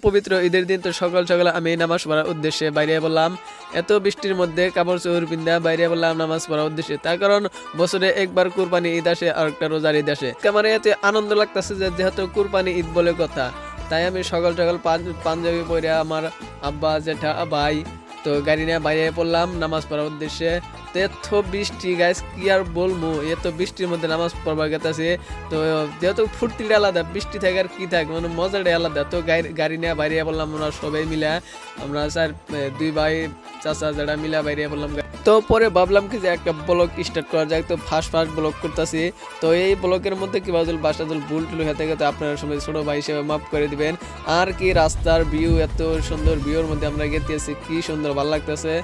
পবিত্র ঈদের দিন তো সকাল সকাল আমি নামাজ পড়ার উদ্দেশ্যে বাইরে বললাম। এত বৃষ্টির মধ্যে কাপড় চোপড় পিন্ধা বাইরে বললাম নামাজ পড়ার উদ্দেশ্যে, তার কারণ বছরে একবার কুরবানি ঈদ আসে আর একটা রোজার ঈদ আসে। আমার এতে আনন্দ লাগতেছে যে যেহেতু কুরবানি ঈদ বলে কথা, তাই আমি সকাল সকাল পাঞ্জাবি পরে আমার আব্বা জেঠা ভাই তো গাড়ি নিয়ে বাইরে পড়লাম নামাজ পড়ার উদ্দেশ্যে। তো এত বৃষ্টি গাইস কি আর বলবো, এত বৃষ্টির মধ্যে নামাজ পড়বার গেছে। তো যেহেতু ফুর্তিটা আলাদা, বৃষ্টি থাকে আর কি থাকে মানে মজাটাই আলাদা। তো গাড়ি নিয়ে বাইরে পড়লাম আমরা সবাই মিলে, আমরা স্যার দুই ভাই চাচা যারা মিলে বাইরে পড়লাম। তো পরে ভাবলাম কি যে একটা ব্লগ স্টার্ট করা যায়, তো ফার্স্ট ব্লগ করতেছি। তো এই ব্লগের মধ্যে কি বাসা ভুল টুল হয়ে থাকে তো আপনারা সবাই ছোট ভাই হিসেবে মাফ করে দিবেন। আর কি রাস্তার ভিউ, এত সুন্দর ভিউর মধ্যে আমরা গেতেছি, কি সুন্দর ভালো লাগতেছে।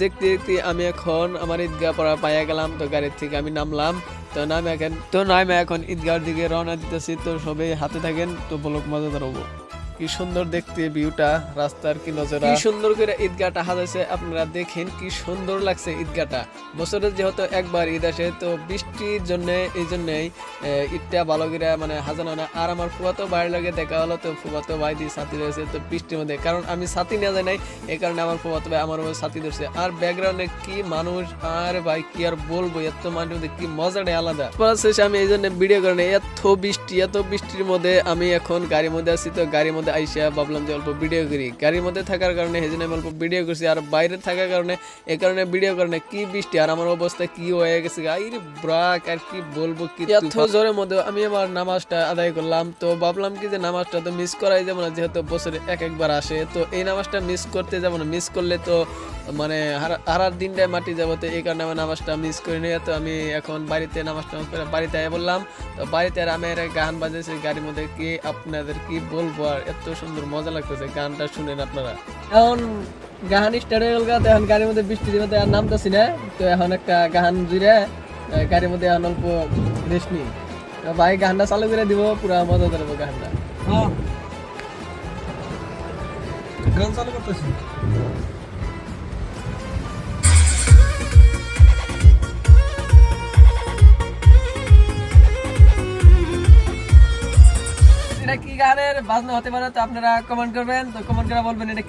দেখতে দেখতে আমি এখন আমার ঈদগাহ পড়া পাইয়া গেলাম। তো গাড়ির থেকে আমি নামলাম, তো নামে এখন ঈদগাহর দিকে রওনা দিতেছি। তো সবাই হাতে থাকেন, তো ব্লগ মজাদার হবো। কি সুন্দর দেখতে ভিউটা, রাস্তার কি নজরা, কি সুন্দর করে ঈদগাহটা সাজাইছে আপনারা দেখেন, কি সুন্দর লাগছে ঈদগাহটা। বছরে যেহেতু একবার ঈদ আসে তো বৃষ্টির জন্য এই জন্যই ঈদটা ভালো করে মানে সাজানো না। আর আমার ফুফাতো ভাইয়ের লাগে দেখা হলো, তো ফুফাতো ভাই দিয়ে ছাতি রয়েছে তো বৃষ্টির মধ্যে, কারণ আমি ছাতি নিয়ে যাই নাই এই কারণে আমার ফুফাতো ভাই আমার ছাতি ধরছে। আর ব্যাকগ্রাউন্ডে কি মানুষ, আর ভাই কি আর বলবো, এত মানুষ কি মজাটাই আলাদা। শেষে আমি এই জন্য ভিডিও করি না, এত বৃষ্টির মধ্যে আমি এখন গাড়ির মধ্যে আছি। তো গাড়ির মধ্যে আইসা ভাবলাম যে অল্প ভিডিও করি, গাড়ির মধ্যে থাকার কারণে সেই জন্য আমি অল্প ভিডিও করছি। আর বাইরে থাকার কারণে এই কারণে ভিডিও করে কি বৃষ্টি আর আমার অবস্থা কি হয়ে গেছে ব্রাক, আর কি বলবো, কি এত জোরের মধ্যে আমি আমার নামাজটা আদায় করলাম। তো ভাবলাম কি যে নামাজটা তো মিস করাই যাবো না, যেহেতু বছরে একবার আসে। তো এই নামাজটা মিস করতে যাবো না, মিস করলে তো মানে হারার দিনটাই মাটি যাবো। তো এই কারণে আমার নামাজটা মিস করি নি। তো আমি এখন বাড়িতে নামাজটা বাড়িতে বললাম। তো বাড়িতে আর আমি গান বাজাইছি গাড়ির মধ্যে, কি আপনাদের কি বলবো, আর এত সুন্দর মজা লাগতেছে, গানটা শুনেন আপনারা। এখন গান স্টার্ট হয়ে গেল, এখন গাড়ির মধ্যে বৃষ্টির মধ্যে আর নামতেছি না। তো এখন একটা গান জুড়ে গাড়ির মধ্যে এখন অল্প রেস্ট নিই। তো ভাই গানটা চালু করে দিব, পুরা মজা দেবো গানটা। গান চালু করতেছি। এটা কি গানের বাজনা হতে পারে তো আপনারা কমেন্ট করবেন। তো কমেন্ট করে বলবেন এটা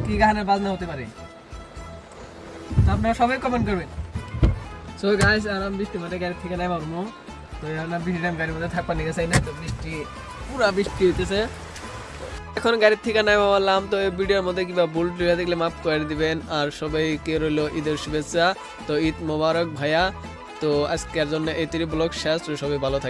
কি গানের বাজনা হতে পারে, তো আপনারা সবাই কমেন্ট করবেন। সো গাইস আরাম বৃষ্টির মধ্যে গাড়ি থেকে নাই পাবো। তো এখন বৃষ্টি টাইম গাড়ির মধ্যে থাকবার নিয়ে চাই না, তো পুরা বৃষ্টি হইতেছে। এখন গাড়ির থেকে নাই বললাম। তো এই ভিডিওর মধ্যে কিবা ভুল টুল দেখলে মাফ করে দিবেন। আর সবাইকে রইল ঈদের শুভেচ্ছা। তো ঈদ মোবারক ভাইয়া। তো আজকের জন্য এই ব্লগ শেষ, সবাই ভালো থাকে।